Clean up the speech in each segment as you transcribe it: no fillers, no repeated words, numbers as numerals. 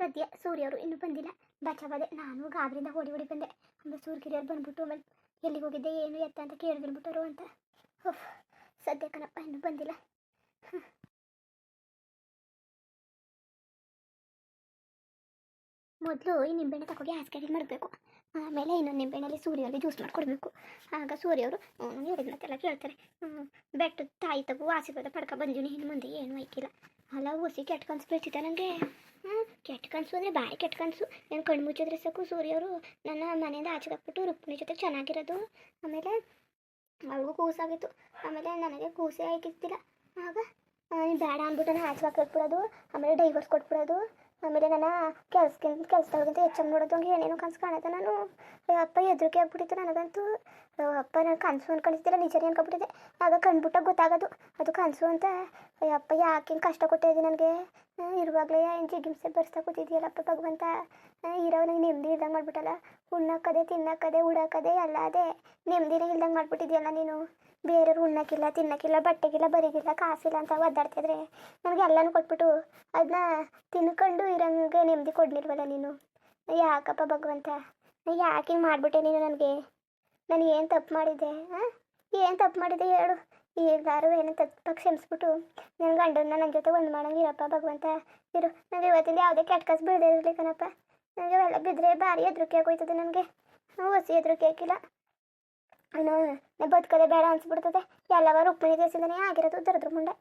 ಸದ್ಯ ಸೂರ್ಯವರು ಇನ್ನೂ ಬಂದಿಲ್ಲ. ಬಚಾವದೆ ನಾನು ಗಾಬರಿಂದ ಓಡಿ ಬಂದೆ. ಆಮೇಲೆ ಸೂರ್ಯಕಿರಿಯರು ಬಂದ್ಬಿಟ್ಟು ಆಮೇಲೆ ಎಲ್ಲಿಗೆ ಹೋಗಿದ್ದೆ ಏನು ಎತ್ತ ಅಂತ ಕೇಳಿದ್ಬಿಟ್ಟರು ಅಂತ. ಓಹ್, ಸದ್ಯ ಕಣಪ್ಪ ಇನ್ನೂ ಬಂದಿಲ್ಲ. ಮೊದಲು ಈ ನಿಂಬೆಹಣ್ಣು ತಗೋಗಿ ಹಾಸ್ಕೇರಿ ಮಾಡಬೇಕು. ಆಮೇಲೆ ಇನ್ನೊಂದು ನಿಂಬೆಹಣ್ಣಲ್ಲಿ ಸೂರ್ಯವ್ರಿಗೆ ಜ್ಯೂಸ್ ಮಾಡಿಕೊಡ್ಬೇಕು. ಆಗ ಸೂರ್ಯವರು ಹೇಳಿದ್ನತ್ತೆಲ್ಲ ಕೇಳ್ತಾರೆ. ಬೆಟ್ಟದ ತಾಯಿ ತಗೋ ಆಶೀರ್ವಾದ ಪಡ್ಕೊ ಬಂದೀನಿ, ಇನ್ನು ಮುಂದೆ ಏನು ಐಕಿಲ್ಲ. ಅಲ್ಲ ಹುಸಿ ಕೆಟ್ಟ ಕನ್ಸು ಬೀಳ್ತಿದ್ದ ನನಗೆ. ಕೆಟ್ಟ ಕನಸು ಅಂದರೆ ಭಾರಿ ಕೆಟ್ಟ ಕನಸು. ನಾನು ಕಣ್ಣು ಮುಚ್ಚಿದ್ರೆ ಸಾಕು ಸೂರ್ಯವರು ನನ್ನ ಮನೆಯಿಂದ ಆಚೆಗೆ ಹಾಕ್ಬಿಟ್ಟು ರುಕ್ಮಿಣಿ ಜೊತೆ ಚೆನ್ನಾಗಿರೋದು. ಆಮೇಲೆ ಅವಳಿಗೂ ಕೂಸಾಗಿತ್ತು. ಆಮೇಲೆ ನನಗೆ ಕೂಸೇ ಆಯ್ಕಿತ್ತಿಲ್ಲ. ಆಗ ನೀನು ಬೇಡ ಅಂದ್ಬಿಟ್ಟು ನಾನು ಆಚೆಗೆ ಹಾಕಿಬಿಡೋದು. ಆಮೇಲೆ ಡೈವರ್ಸ್ ಕೊಟ್ಬಿಡೋದು. ಆಮೇಲೆ ನನ್ನ ಕೆಲಸದೊಳಗಿಂತ ಹೆಚ್ಚಾಗಿ ನೋಡೋದು ಹಂಗೆ ಏನೇನೋ ಕನಸು ಕಾಣೋದು. ನಾನು ಅಪ್ಪ ಹೆದರಿಕೆ ಆಗ್ಬಿಟ್ಟಿತ್ತು ನನಗಂತೂ. ಅಪ್ಪ ನಾನು ಕನಸು ಅನ್ಕೊಂಡಿದ್ದಿಲ್ಲ, ನಿಜನೇ ಅನ್ಕೊಬಿಟ್ಟಿದ್ದೆ. ಆಗ ಕಂಡುಬಿಟ್ಟಾಗ ಗೊತ್ತಾಗೋದು ಅದು ಕನಸು ಅಂತ. ಅಪ್ಪ ಯಾಕೆ ಹಿಂಗೆ ಕಷ್ಟ ಕೊಟ್ಟಿದ್ದೆ ನನಗೆ. ಇರುವಾಗಲೇ ಏನು ಜಿಗಿಮ್ಸೆ ಬರ್ಸ್ತಾ ಕೂತಿದ್ಯಲ್ಲಪ್ಪ ಭಗವಂತ. ಇರೋ ನನಗೆ ನೆಮ್ಮದಿ ಇಲ್ದಂಗೆ ಮಾಡ್ಬಿಟ್ಟಲ್ಲ. ಉಣ್ಣಕ್ಕದೆ ತಿನ್ನಕ್ಕದೆ ಉಡಕ್ಕದೆ ಎಲ್ಲ ಅದೇ ನೆಮ್ಮದಿನೇ ಇಲ್ದಂಗೆ ಮಾಡ್ಬಿಟ್ಟಿದ್ಯಲ್ಲ ನೀನು. ಬೇರೆಯವ್ರು ಉಣ್ಣಕ್ಕಿಲ್ಲ ತಿನ್ನಕ್ಕಿಲ್ಲ ಬಟ್ಟೆಗಿಲ್ಲ ಬರೀಗಿಲ್ಲ ಕಾಸಿಲ್ಲ ಅಂತ ಒದ್ದಾಡ್ತಿದ್ರೆ ನನಗೆ ಎಲ್ಲನೂ ಕೊಟ್ಬಿಟ್ಟು ಅದನ್ನ ತಿನ್ಕೊಂಡು ಇರಂಗೆ ನೆಮ್ಮದಿ ಕೊಡ್ಲಿಲ್ವಲ್ಲ ನೀನು. ಯಾಕಪ್ಪ ಭಗವಂತ, ಯಾಕೆ ಹಿಂಗೆ ಮಾಡಿಬಿಟ್ಟೆ ನೀನು ನನಗೆ. ನಾನು ಏನು ತಪ್ಪು ಮಾಡಿದ್ದೆ? ಏನು ತಪ್ಪು ಮಾಡಿದೆ ಹೇಳು. ಈಗಾರು ಏನೋ ತಪ್ಪಾಗಿ ಕ್ಷಮಿಸ್ಬಿಟ್ಟು ನನ್ನ ಗಂಡನ್ನ ನನ್ನ ಜೊತೆ ಒಂದು ಮಾಡಂಗಿರಪ್ಪ ಭಗವಂತ. ಇರು, ನನಗೆ ಇವತ್ತಿಂದ ಯಾವುದೇ ಕೆಟ್ಟ ಕಸ ಬೀಳದೆ ಇರಲಿ ಕಣಪ್ಪ. ನನಗೆ ಅವೆಲ್ಲ ಬಿದ್ದರೆ ಭಾರಿ ಹೆದರಿಕೆ ಆಗೋಯ್ತದೆ ನನಗೆ. ಹೊಸಿ ಹೆದರಿಕೆ ಹಾಕಿಲ್ಲ ಇನ್ನು. ಬದುಕದೆ ಬೇಡ ಅನ್ಸ್ಬಿಡ್ತದೆ. ಎಲ್ಲವ ರುಕ್ಮಿಣಿ ದೇಶದಿಂದನೇ ಆಗಿರೋದು ದರದ್ರ ಮುಂಡೆ.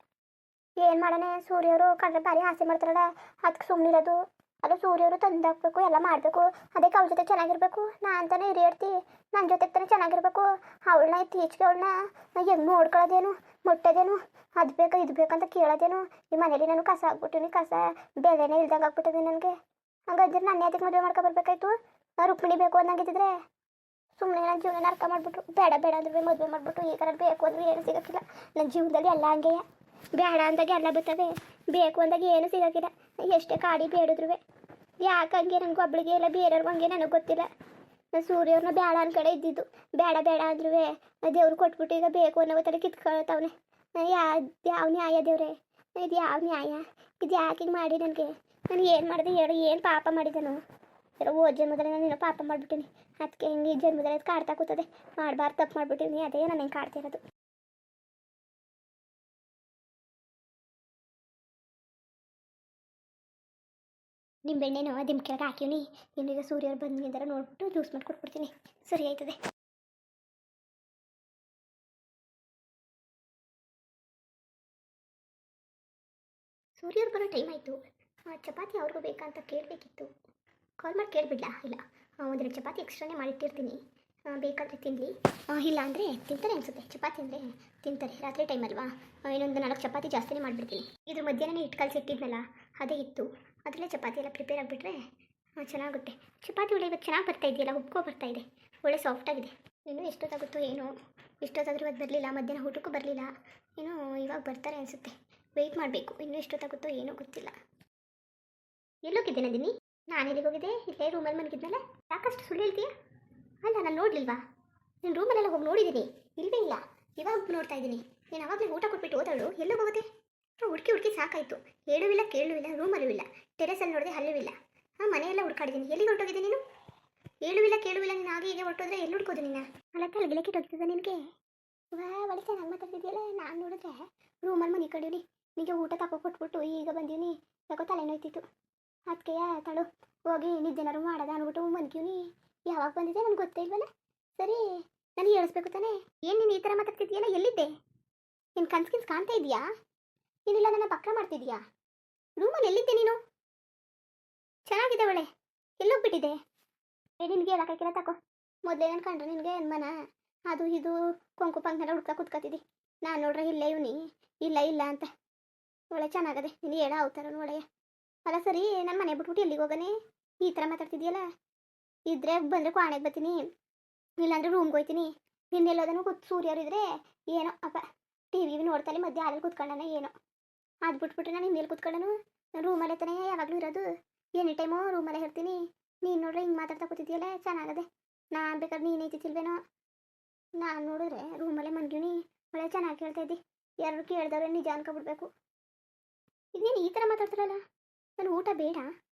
ಏನು ಮಾಡೋಣ, ಸೂರ್ಯವರು ಕಂಡ್ರೆ ಭಾರಿ ಆಸೆ ಮಾಡ್ತಾರಲ್ಲ, ಅದಕ್ಕೆ ಸುಮ್ಮನಿರೋದು. ಅದು ಸೂರ್ಯವರು ತಂದಾಕ್ಬೇಕು ಎಲ್ಲ ಮಾಡಬೇಕು. ಅದಕ್ಕೆ ಅವ್ಳ ಜೊತೆ ಚೆನ್ನಾಗಿರ್ಬೇಕು. ನಾ ಅಂತಾನೆ ಹಿರಿಯಡ್ತಿ ನನ್ನ ಜೊತೆ ತಾನೆ ಚೆನ್ನಾಗಿರ್ಬೇಕು. ಅವಳನ್ನ ಇತ್ತೀಚೆಗೆ ಅವಳನ್ನ ಹೆಂಗೆ ನೋಡ್ಕೊಳ್ಳೋದೇನು ಮುಟ್ಟೋದೇನು ಅದು ಬೇಕಾ ಇದು ಬೇಕಂತ ಕೇಳೋದೇನು. ಈ ಮನೇಲಿ ನಾನು ಕಸ ಆಗ್ಬಿಟ್ಟಿನಿ, ಕಸ ಬೆಲೆನೇ ಇಲ್ದಂಗೆ ಆಗ್ಬಿಟ್ಟಿದೆ ನನಗೆ. ಹಂಗಾದ್ರೆ ನನ್ನ ಅದಕ್ಕೆ ಮದುವೆ ಮಾಡ್ಕೊ ಬರ್ಬೇಕಾಯ್ತು. ರುಕ್ಮಿಣಿ ಬೇಕು ಅನ್ನಂಗಿದ್ದಿದ್ರೆ ಸುಮ್ಮನೆ ನನ್ನ ಜೀವನ ಅರ್ಥ ಮಾಡಿಬಿಟ್ರು. ಬೇಡ ಬೇಡ ಅಂದ್ರೆ ಮದುವೆ ಮಾಡಿಬಿಟ್ಟು ಈ ಥರ ಬೇಕು ಅಂದ್ರೆ ಏನು ಸಿಗೋಕ್ಕಿಲ್ಲ. ನನ್ನ ಜೀವನದಲ್ಲಿ ಎಲ್ಲ ಹಂಗೆಯ. ಬೇಡ ಅಂದಾಗ ಎಲ್ಲ ಬರ್ತವೆ, ಬೇಕು ಅಂದಾಗ ಏನು ಸಿಗೋಕ್ಕಿಲ್ಲ. ಎಷ್ಟೇ ಕಾಡಿ ಬೇಡಿದ್ರು ಯಾಕೆ ಹಂಗೆ ನನಗೆ ಒಬ್ಳಿಗೆ ಇಲ್ಲ ಬೇರೆಯವ್ರಿಗೆ ಹಂಗೆ ನನಗೆ ಗೊತ್ತಿಲ್ಲ. ನಾನು ಸೂರ್ಯವ್ರನ್ನ ಬೇಡ ಅನ್ಕಡೆ ಇದ್ದಿದ್ದು. ಬೇಡ ಬೇಡ ಅಂದ್ರೂ ದೇವ್ರು ಕೊಟ್ಬಿಟ್ಟು ಈಗ ಬೇಕು ಅನ್ನೋ ಥರ ಕಿತ್ಕೊಳ್ತಾವನೆ. ಯಾವ ನ್ಯಾಯ ದೇವ್ರೆ, ಇದು ಯಾವ ನ್ಯಾಯ? ಇದು ಯಾಕೆ ಹಿಂಗೆ ಮಾಡಿ ನನಗೆ? ನಾನು ಏನು ಮಾಡಿದೆ ಹೇಳು, ಏನು ಪಾಪ ಮಾಡಿದೆನು? ಇರೋ ಓದ್ ಜನ್ಮದಲ್ಲಿ ನಾನು ಏನೋ ಪಾಪ ಮಾಡಿಬಿಟ್ಟಿನಿ. ಅದಕ್ಕೆ ಹಿಂಗೆ ಈ ಜನ್ಮದಲ್ಲಿ ಅದು ಕಾಡ್ತಾ ಕೂತದೆ. ಮಾಡಬಾರ್ದು ತಪ್ಪು ಮಾಡಿಬಿಟ್ಟಿನಿ, ಅದೇ ನಾನು ಹೆಂಗೆ ಕಾಡ್ತಿರೋದು. ನಿಂಬೆಣ್ಣೆನೋ ದಿಮ್ ಕೆಳಗೆ ಹಾಕಿವ್ನಿ. ಇನ್ನೀಗ ಸೂರ್ಯರು ಬಂದಿದ್ದಾರೆ ನೋಡ್ಬಿಟ್ಟು ಜ್ಯೂಸ್ ಮಾಡಿ ಕೊಟ್ಬಿಡ್ತೀನಿ, ಸರಿ ಆಯ್ತದೆ. ಸೂರ್ಯರು ಬರೋ ಟೈಮ್ ಆಯಿತು. ಚಪಾತಿ ಅವ್ರಿಗೂ ಬೇಕಂತ ಕೇಳಬೇಕಿತ್ತು. ಕಾಲ್ ಮಾಡಿ ಕೇಳಿಬಿಡ್ಲಾ? ಇಲ್ಲ, ಒಂದೆರಡು ಚಪಾತಿ ಎಕ್ಸ್ಟ್ರಾನೇ ಮಾಡಿಟ್ಟಿರ್ತೀನಿ, ಬೇಕಾದರೆ ತಿನ್ನಲಿ. ಇಲ್ಲ ಅಂದರೆ ತಿಂತಾರೆ ಅನಿಸುತ್ತೆ. ಚಪಾತಿ ಅಂದರೆ ತಿಂತಾರೆ, ರಾತ್ರಿ ಟೈಮ್ ಅಲ್ವಾ. ಇನ್ನೊಂದು 4 ಚಪಾತಿ ಜಾಸ್ತಿನೇ ಮಾಡಿಬಿಡ್ತೀನಿ. ಇದ್ರ ಮಧ್ಯಾಹ್ನ ಹಿಟ್ಟು ಕಲಸಿಟ್ಟಿದ್ನಲ್ಲ ಅದೇ ಇತ್ತು. ಅದರಲ್ಲೇ ಚಪಾತಿ ಎಲ್ಲ ಪ್ರಿಪೇರ್ ಆಗಿಬಿಟ್ರೆ ಚೆನ್ನಾಗುತ್ತೆ. ಚಪಾತಿ ಒಳ್ಳೆ ಇವತ್ತು ಚೆನ್ನಾಗಿ ಬರ್ತಾ ಇದೆಯಲ್ಲ, ಉಬ್ಕೋ ಬರ್ತಾ ಇದೆ, ಒಳ್ಳೆ ಸಾಫ್ಟಾಗಿದೆ. ಇನ್ನೂ ಎಷ್ಟೊತ್ತಾಗುತ್ತೋ ಏನೋ. ಇಷ್ಟೊತ್ತಾದರೂ ಇವತ್ತು ಬರಲಿಲ್ಲ, ಮಧ್ಯಾಹ್ನ ಊಟಕ್ಕೂ ಬರಲಿಲ್ಲ. ಏನೋ ಇವಾಗ ಬರ್ತಾರೆ ಅನಿಸುತ್ತೆ. ವೆಯ್ಟ್ ಮಾಡಬೇಕು, ಇನ್ನೂ ಎಷ್ಟೊತ್ತಾಗುತ್ತೋ ಏನೋ ಗೊತ್ತಿಲ್ಲ. ಎಲ್ಲೋಗಿದ್ದೆ ನಂದಿನಿ? ನಾನು ಎಲ್ಲಿಗೆ ಹೋಗಿದ್ದೆ? ಇಲ್ಲೇ ರೂಮಲ್ಲಿ ಮನಗಿದ್ನಲ್ಲ. ಯಾಕಷ್ಟು ಸುಳ್ಳು ಹೇಳ್ತೀಯಾ? ಅಲ್ಲ, ನಾನು ನೋಡಲಿಲ್ವಾ? ನೀನು ರೂಮಲ್ಲೆಲ್ಲ ಹೋಗಿ ನೋಡಿದ್ದೀನಿ, ಇಲ್ಲವೇ ಇಲ್ಲ. ಇವಾಗ ನೋಡ್ತಾ ಇದ್ದೀನಿ. ನೀನು ಅವಾಗಲೇ ಊಟ ಕೊಟ್ಬಿಟ್ಟು ಹೋದವಳು ಎಲ್ಲೋ ಹೋಗುತ್ತೆ? ಹುಡುಕಿ ಸಾಕಾಯಿತು. ಹೇಳುವಿಲ್ಲ ಕೇಳುವಿಲ್ಲ, ರೂಮಲ್ಲೂ ಇಲ್ಲ, ಟೆರೆಸಲ್ಲಿ ನೋಡಿದೆ ಅಲ್ಲೂ ಇಲ್ಲ. ಮನೆಯೆಲ್ಲ ಹುಡ್ಕಾಡಿದ್ದೀನಿ, ಎಲ್ಲಿಗೆ ಹೊರಟೋಗಿದ್ದೆ ನೀನು? ಹೇಳುವಿಲ್ಲ ಕೇಳುವಿಲ್ಲ, ನೀನು ಹಾಗೆ ಹೀಗೆ ಹೊರಟೋದ್ರೆ ಎಲ್ಲಿ ಹುಡ್ಕೋದು ನಿನ್ನ? ಅಲ್ಲ ತಲೆಗೆಲ್ಲ ಕೆಟ್ಟೋಗ್ತದೆ ನಿನಗೆ. ಒಳ್ಳೆ ಚೆನ್ನಾಗಿ ಮಾತಾಡ್ತಿದ್ಯಲ್ಲ. ನಾನು ನೋಡಿದ್ರೆ ರೂಮಲ್ಲಿ ಮನೆ ಕಡೀನಿ, ನಿಮಗೆ ಊಟ ತಗೋ ಕೊಟ್ಬಿಟ್ಟು ಈಗ ಬಂದೀನಿ. ಯಾಕೋ ತಲೆನೋಯ್ತಿತ್ತು, ಅದಕ್ಕೆ ತಳು ಹೋಗಿ ನಿದ್ದೆನಾರು ಮಾಡೋದ ಅಂದ್ಬಿಟ್ಟು ಮನ್ಕೀವ್ನಿ. ಯಾವಾಗ ಬಂದಿದ್ದೆ ನನಗೆ ಗೊತ್ತೇ ಇಲ್ವಲ್ಲ. ಸರಿ, ನನಗೆ ಹೇಳಿಸ್ಬೇಕು ತಾನೇ. ಏನು ನೀನು ಈ ಥರ ಮಾತಾಡ್ತಿದ್ದೀಯಲ್ಲ? ಎಲ್ಲಿದ್ದೆ? ನಿನ್ನ ಕನ್ಸು ಕಾಣ್ತಾ ಇದೆಯಾ? ಏನಿಲ್ಲ, ನನ್ನ ಬಕ್ರ ಮಾಡ್ತಿದ್ಯಾ? ರೂಮಲ್ಲಿ ಎಲ್ಲಿದ್ದೆ ನೀನು? ಚೆನ್ನಾಗಿದೆ ಒಳ್ಳೆ, ಎಲ್ಲೋಗ್ಬಿಟ್ಟಿದೆ? ನಿನಗೆ ಹೇಳಕ್ಕಾಗಿಲ್ಲ ತಗೋ. ಮೊದಲೇ ನಾನು ಕಂಡ್ರೆ ನಿನಗೆ ಅನ್ಮನ ಅದು ಇದು ಕೊಂಕು ಪಂಕ್ನೆಲ್ಲ ಹುಡ್ಕ ಕೂತ್ಕೊತಿದ್ದಿ. ನಾನು ನೋಡ್ರೆ ಇಲ್ಲೇ ಇವನಿ ಇಲ್ಲ ಇಲ್ಲ ಅಂತ. ಒಳ್ಳೆ ಚೆನ್ನಾಗದೆ, ನೀನು ಹೇಳ ಅವತಾರ ಒಳ್ಳೆಯ. ಅಲ್ಲ ಸರಿ, ನನ್ನ ಮನೆ ಬಿಟ್ಬಿಟ್ಟು ಎಲ್ಲಿಗೆ ಹೋಗನೆ? ಈ ಥರ ಮಾತಾಡ್ತಿದ್ಯಲ್ಲ. ಇದ್ರೆ ಬಂದರೆ ಕ್ವಾಣೆಗೆ ಬರ್ತೀನಿ, ಇಲ್ಲಾಂದ್ರೆ ರೂಮ್ಗೆ ಹೋಗ್ತೀನಿ. ಇನ್ನೆಲ್ಲೋದನ್ನು ಸೂರ್ಯರು ಇದ್ರೆ ಏನೋ ಅಪ್ಪ ಟಿ ವಿ ನೋಡ್ತಾನೆ ಮಧ್ಯೆ ಹಾಲಲ್ಲಿ ಕೂತ್ಕೊಂಡಾನೆ ಏನೋ. ಅದು ಬಿಟ್ಬಿಟ್ರೆ ನಾನು ಇನ್ನೆಲ್ಲಿ ಕೂತ್ಕೊಂಡನು? ರೂಮಲ್ಲೇ ತಾನೇ ಯಾವಾಗಲೂ ಇರೋದು, ಎನಿ ಟೈಮು ರೂಮಲ್ಲೇ ಇರ್ತೀನಿ. ನೀನು ನೋಡ್ರೆ ಹಿಂಗೆ ಮಾತಾಡ್ತಾ ಕೂತಿದ್ಯಲ್ಲ, ಚೆನ್ನಾಗದೆ. ನಾನು ಬೇಕಾದ್ರೆ ನೀನು ಐತಿಲ್ವೇನೋ. ನಾನು ನೋಡಿದ್ರೆ ರೂಮಲ್ಲೇ ಮನ್ಗಿನಿ, ಒಳ್ಳೆ ಚೆನ್ನಾಗಿ ಕೇಳ್ತಾ ಇದ್ದಿ. ಯಾರು ಕೇಳಿದವ್ರೆ ನಿಜ ಅನ್ಕೊಬಿಡ್ಬೇಕು. ಇನ್ನೇನು ಈ ಥರ ಮಾತಾಡ್ತಾರಲ್ಲ. ನಾನು ಊಟ ಬೇಡ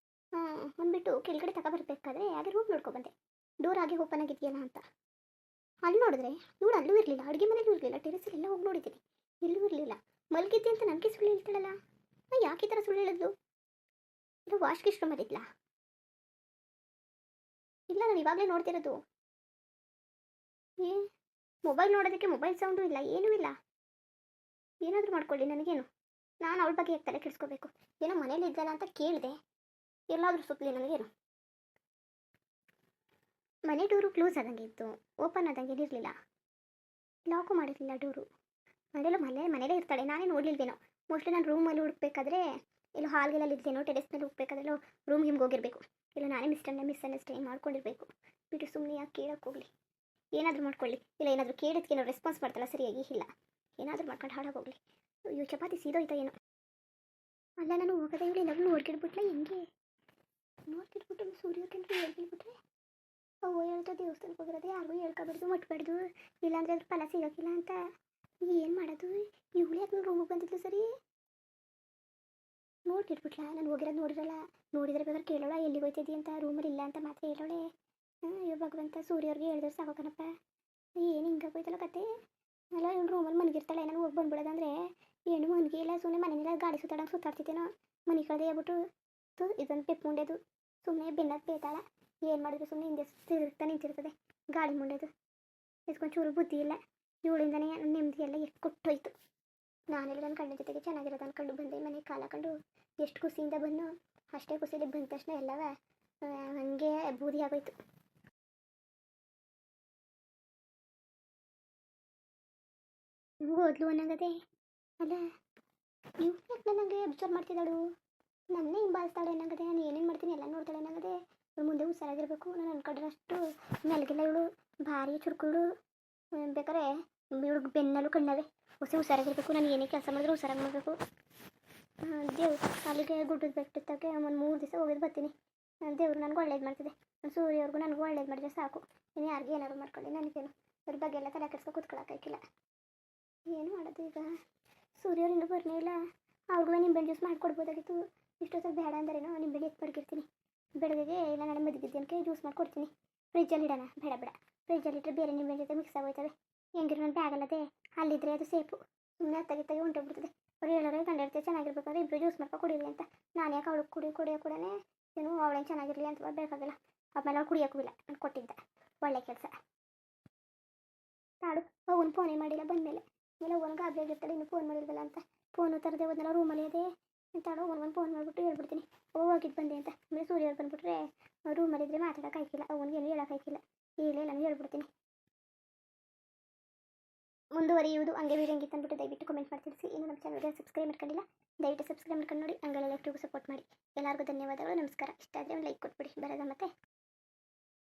ಬಂದುಬಿಟ್ಟು ಕೆಳಗಡೆ ತಗೊಬರ್ಬೇಕಾದ್ರೆ ಹಾಗೆ ರೂಮ್ ನೋಡ್ಕೊಬಂದೆ. ಡೋರ್ ಹಾಗೆ ಓಪನ್ ಆಗಿದೆಯಲ್ಲ ಅಂತ. ಅಲ್ಲಿ ನೋಡಿದ್ರೆ ಇವಳು ಅಲ್ಲೂ ಇರಲಿಲ್ಲ, ಅಡುಗೆ ಮನೇಲೂ ಇರಲಿಲ್ಲ, ಟೆರೆಸಲ್ಲೆಲ್ಲ ಹೋಗಿ ನೋಡಿದ್ದೀನಿ, ಎಲ್ಲೂ ಇರಲಿಲ್ಲ. ಮಲಗಿದ್ದೆ ಅಂತ ನನಗೆ ಸುಳ್ಳು ಹೇಳ್ತಾಳಲ್ಲ. ಯಾಕೆ ಈ ಥರ ಸುಳ್ಳು ಹೇಳಿದ್ಲು? ಇದು ವಾಶ್ಗಿಸ್ಟ್ ರೂಮಲ್ಲಿ ಇದ್ಲಾ? ಇಲ್ಲ, ನಾನು ಇವಾಗಲೇ ನೋಡ್ತಿರೋದು. ಏ ಮೊಬೈಲ್ ನೋಡೋದಕ್ಕೆ ಮೊಬೈಲ್ ಸೌಂಡು ಇಲ್ಲ, ಏನೂ ಇಲ್ಲ. ಏನಾದರೂ ಮಾಡ್ಕೊಳ್ಳಿ, ನನಗೇನು. ನಾನು ಅವಳ ಬಗ್ಗೆ ತಲೆ ಕೆಡಿಸ್ಕೋಬೇಕು? ಏನೋ ಮನೇಲಿ ಇದ್ದಲ್ಲ ಅಂತ ಕೇಳಿದೆ, ಎಲ್ಲಾದರೂ ಸುತ್ತಲಿ, ನನಗೇನು. ಮನೆ ಡೋರು ಕ್ಲೋಸ್ ಆದಂಗೆ ಇತ್ತು, ಓಪನ್ ಆದಂಗೆ ಇರಲಿಲ್ಲ, ಲಾಕು ಮಾಡಿರಲಿಲ್ಲ ಡೋರು. ಮನೇಲೇ ಇರ್ತಾಳೆ, ನಾನೇ ನೋಡಲಿಲ್ವೇನೋ. ಮೋಸ್ಟ್ಲಿ ನಾನು ರೂಮಲ್ಲಿ ಹುಡುಕ್ಬೇಕಾದ್ರೆ ಎಲ್ಲೋ ಹಾಲ್ಗೆಲ್ಲ ಇದ್ದೇನೋ, ಟೆರೆಸ್ ಮೇಲೆ ಹುಡುಕ್ಬೇಕಾದ್ರೆ ರೂಮ್ ಹಿಂಗೆ ಹೋಗಿರಬೇಕು, ಇಲ್ಲ ನಾನೇ ಮಿಸ್ಅಂಡರ್ಸ್ಟ್ಯಾಂಡಿಂಗ್ ಮಾಡ್ಕೊಂಡಿರಬೇಕು. ಬಿಟ್ಟು ಸುಮ್ಮನೆ ಯಾಕೆ ಕೇಳಕ್ಕೆ ಹೋಗಲಿ? ಏನಾದರೂ ಮಾಡ್ಕೊಳ್ಳಿ, ಇಲ್ಲ ಏನಾದರೂ ಕೇಳಿದ್ಕೆ ಏನೋ ರೆಸ್ಪಾನ್ಸ್ ಮಾಡ್ತಾಳ ಸರಿಯಾಗಿ, ಇಲ್ಲ ಏನಾದರೂ ಮಾಡ್ಕೊಂಡು ಹಾಳಾಗೋಗ್ಲಿ. ಅಯ್ಯೋ ಚಪಾತಿ ಸೀದೋಯ್ತಾ ಏನೋ. ಅಲ್ಲ, ನಾನು ಹೋಗೋದೇ ಇವಳು ಎಲ್ಲರೂ ನೋಡ್ಕಿಡ್ಬಿಟ್ಲೆ, ಹೆಂಗೆ ನೋಡ್ಕಿಡ್ಬಿಟ್ಟು ಸೂರ್ಯಕ್ಕಂತ ಹೇಳ್ಬಿಟ್ರೆ ಅವು ಹೇಳ್ತಾ ದೇವಸ್ಥಾನಕ್ಕೆ ಹೋಗಿರೋದು, ಯಾರಿಗೂ ಹೇಳ್ಕೊಬಾರ್ದು, ಮುಟ್ಬಾರ್ದು, ಇಲ್ಲಾಂದರೆ ಅದ್ರ ಫಲ ಸಿಗೋಕ್ಕಿಲ್ಲ ಅಂತ. ಏನು ಮಾಡೋದು? ಇವಳು ಯಾಕೆ ರೂಮಿಗೆ ಬಂದಿದ್ಲು ಸರಿ? ನೋಡ್ಕಿಟ್ಬಿಟ್ಲ, ನಾನು ಹೋಗಿರೋದು ನೋಡಿರಲ್ಲ. ನೋಡಿದ್ರೆ ಬೇಕಾದ್ರೆ ಕೇಳೋಳ ಎಲ್ಲಿಗೆ ಹೋಯ್ತಿದ್ದಿ ಅಂತ, ರೂಮಲ್ಲಿ ಇಲ್ಲ ಅಂತ ಮಾತ್ರ ಹೇಳೋಳೆ. ಅಯ್ಯೋ ಭಗವಂತ, ಸೂರ್ಯವ್ರಿಗೆ ಹೇಳಿದ್ರೆ ಸಾಕೋಕನಪ್ಪ. ಏನು ಹಿಂಗಾಗೋಯ್ತಲ್ಲ ಕತೆ. ಅಲ್ಲ, ಇವಳು ರೂಮಲ್ಲಿ ಮನಗಿರ್ತಾಳೆ, ನಾನು ಹೋಗಿ ಬಂದ್ಬಿಡೋದಂದ್ರೆ ಏನು ಮನಗಿ ಇಲ್ಲ, ಸುಮ್ಮನೆ ಮನೆಯಲ್ಲ ಗಾಡಿ ಸುತ್ತಾಡ್ತಿದ್ದೇನೋ. ಮನೆ ಕಳೆದೇ ಹೇಳ್ಬಿಟ್ಟು ಇದೊಂದು ಪೆಪ್ ಮುಂಡೆದು ಸುಮ್ಮನೆ ಬೆನ್ನದು ಬೇತಾಳ. ಏನು ಮಾಡಿದ್ರು ಸುಮ್ಮನೆ ಹಿಂದೆ ತಿರುಗ್ತಾ ನಿಂತಿರ್ತದೆ ಗಾಳಿ ಮುಂಡೆದು. ಇದಕ್ಕೊಂದು ಚೂರು ಬುದ್ಧಿ ಇಲ್ಲ. ಇವಳಿಂದನೇ ನೆಮ್ಮದಿ ಎಲ್ಲ ಎಷ್ಟು ಕೊಟ್ಟೋಯ್ತು. ನಾನೆಲ್ಲ ನನ್ನ ಕಣ್ಣ ಜೊತೆಗೆ ಚೆನ್ನಾಗಿರೋದು ಅಂದ್ಕೊಂಡು ಬಂದೆ, ಮನೆಗೆ ಕಾಲ ಹಾಕೊಂಡು ಎಷ್ಟು ಖುಷಿಯಿಂದ ಬಂದು, ಅಷ್ಟೇ ಖುಷಿಯಲ್ಲಿ ಬಂದ ತಕ್ಷಣ ಎಲ್ಲವ ಹಂಗೆ ಬೂದಿ ಆಗೋಯ್ತು. ಓದ್ಲು ಅನ್ನಂಗದೆ. ಅಲ್ಲ, ಇವ್ರು ಯಾಕೆ ನನಗೆ ಅಬ್ಸರ್ವ್ ಮಾಡ್ತಿದ್ದಾಳು, ನನ್ನೇ ಹಿಂಬಾಲಿಸ್ತಾಳೆ ಅನ್ನಂಗದೆ. ನಾನು ಏನೇನು ಮಾಡ್ತೀನಿ ಎಲ್ಲ ನೋಡ್ತಾಳೆ ಅನ್ನಂಗದೆ. ಇವಳು ಮುಂದೆ ಹುಷಾರಾಗಿರ್ಬೇಕು. ನಾನು ಅನ್ಕೊಂಡ್ರಷ್ಟು ಮೆಲ್ಗಿಲ್ಲ ಇವಳು, ಭಾರಿ ಚುರುಕುಳು. ಬೇಕಾರೆ ಇವಳು ಬೆನ್ನಲ್ಲೂ ಕಣ್ಣವೆ. ಹುಷಾರಾಗಿರ್ಬೇಕು, ನಾನು ಏನೇ ಕೆಲಸ ಮಾಡಿದ್ರು ಹುಷಾರಾಗಿ ಮಾಡಬೇಕು. ದೇವ್ರು ಅಲ್ಲಿಗೆ ಗುಡ್ಡದ ಬೆಟ್ಟಕ್ಕೆ ಒಂದು 3 ದಿವಸ ಹೋಗಿದ್ದು ಬರ್ತೀನಿ. ದೇವ್ರು ನನಗೆ ಒಳ್ಳೇದು ಮಾಡ್ತಿದೆ, ಸೂರ್ಯವ್ರಿಗೂ ನನಗೂ ಒಳ್ಳೇದು ಮಾಡಿದ್ರೆ ಸಾಕು. ಇನ್ನು ಯಾರಿಗೂ ಏನಾದ್ರು ಮಾಡ್ಕೊಳ್ಳಿ, ನನಗೇನು ಅದ್ರ ಬಗ್ಗೆ ಎಲ್ಲ ತಲೆ ಕೆಡ್ಸ್ಕೊ ಕೂತ್ಕೊಳ್ಳೋಕ್ಕಾಗಿಲ್ಲ. ಏನು ಮಾಡೋದು ಈಗ? ಸೂರ್ಯವ್ರು ಇನ್ನೂ ಬರಲೇ ಇಲ್ಲ. ಅವ್ರಿಗೂ ನಿಂಬೆಹಣ್ಣು ಜ್ಯೂಸ್ ಮಾಡಿಕೊಡ್ಬೋದಾಗಿತ್ತು. ಇಷ್ಟೊತ್ತಲ್ಲಿ ಬೇಡ ಅಂದರೇನೋ ನಿಂಬೆಹಣ್ಣು ಎತ್ತು ಮಡಗಿರ್ತೀನಿ. ಬೆಳಗ್ಗೆ ಇಲ್ಲ ನಾಳೆ ಮದಿಗಿದ್ದಕ್ಕೆ ಜ್ಯೂಸ್ ಮಾಡಿಕೊಡ್ತೀನಿ. ಫ್ರಿಜ್ಜಲ್ಲಿ ಇಡೋಣ? ಬೇಡ ಬೇಡ, ಫ್ರಿಜ್ಜಲ್ಲಿಟ್ಟರೆ ಬೇರೆ ನಿಂಬೆಹಣ್ಣು ಜೊತೆ ಮಿಕ್ಸ್ ಆಗೋಯ್ತವೆ. ಹೆಂಗಿರೋ ನನ್ನ ಬ್ಯಾಗಲ್ಲದೆ ಅಲ್ಲಿದ್ದರೆ ಅದು ಸೇಫು. ಸುಮ್ಮನೆ ಹತ್ತಾಗಿತ್ತಾಗಿ ಹೊಂಟೋಗ್ಬಿಡ್ತದೆ. ಅವ್ರು ಹೇಳೋರೆ ಕಂಡಿರ್ತೀವಿ ಚೆನ್ನಾಗಿರ್ಬೇಕಾದ್ರೆ ಇಬ್ಬರು ಜ್ಯೂಸ್ ಮಾಡ್ಕೊ ಕುಡೀರಿ ಅಂತ. ನಾನು ಯಾಕೆ ಅವಳು ಕುಡಿಯೋ ಕೂಡ ಏನು ಅವಳೇನು ಚೆನ್ನಾಗಿರಲಿ ಅಂತ ಬೇಕಾಗಿಲ್ಲ. ಆಮೇಲೆ ಅವ್ಳು ಕುಡಿಯೋಕ್ಕೂ ಇಲ್ಲ, ನಾನು ಕೊಟ್ಟಿದ್ದೆ ಒಳ್ಳೆ ಕೆಲಸ. ತಾಡು, ಅವನು ಫೋನೇ ಮಾಡಿಲ್ಲ ಬಂದಮೇಲೆ. ಇಲ್ಲ ಒಂದು ಗಾಬರಿ ಆಗಿರ್ತಾಳೆ, ಇನ್ನು ಫೋನ್ ಮಾಡಿಲ್ವಲ್ಲ ಅಂತ. ಫೋನು ತರದೆ ಹೋದ್ನಲ್ಲ ರೂಮಲ್ಲಿ ಅದೇ ತಾಡು, ಒಂದು ಫೋನ್ ಮಾಡಿಬಿಟ್ಟು ಹೇಳ್ಬಿಡ್ತೀನಿ ಹೋಗಿದ್ದು ಬಂದೆ ಅಂತ. ಆಮೇಲೆ ಸೂರ್ಯವ್ರು ಬಂದುಬಿಟ್ರೆ ರೂಮಲ್ಲಿದ್ದರೆ ಮಾತಾಡೋಕ್ಕಾಗಿಲ್ಲ, ಅವನಿಗೇನು ಹೇಳೋಕ್ಕಾಗಿಲ್ಲ. ಈಗಲೇ ನಾನು ಹೇಳ್ಬಿಡ್ತೀನಿ. ಮುಂದುವರಿಯುವುದು ಹಂಗೆ ವೀಡಿಯೋ ಹೆಂಗಿತ್ತು ಅಂದ್ಬಿಟ್ಟು ದಯವಿಟ್ಟು ಕಮೆಂಟ್ ಮಾಡಿ ತಿಳಿಸಿ. ಇನ್ನು ನಮ್ಮ ಚಾನಲ್ಗೆ ಸಬ್ಸ್ಕ್ರೈಬ್ ಮಾಡ್ಕೊಂಡಿಲ್ಲ, ದಯವಿಟ್ಟು ಸಬ್ಸ್ಕ್ರೈಬ್ ಮಾಡ್ಕೊಂಡು ನೋಡಿ. ಹಂಗೆಲ್ಲ ಲೈಕ್ಟಿಗೂ ಸಪೋರ್ಟ್ ಮಾಡಿ. ಎಲ್ಲರಿಗೂ ಧನ್ಯವಾದಗಳು, ನಮಸ್ಕಾರ. ಇಷ್ಟ ಆದರೆ ಒಂದು ಲೈಕ್ ಕೊಟ್ಬಿಡಿ. ಬರೋದ ಮತ್ತೆ.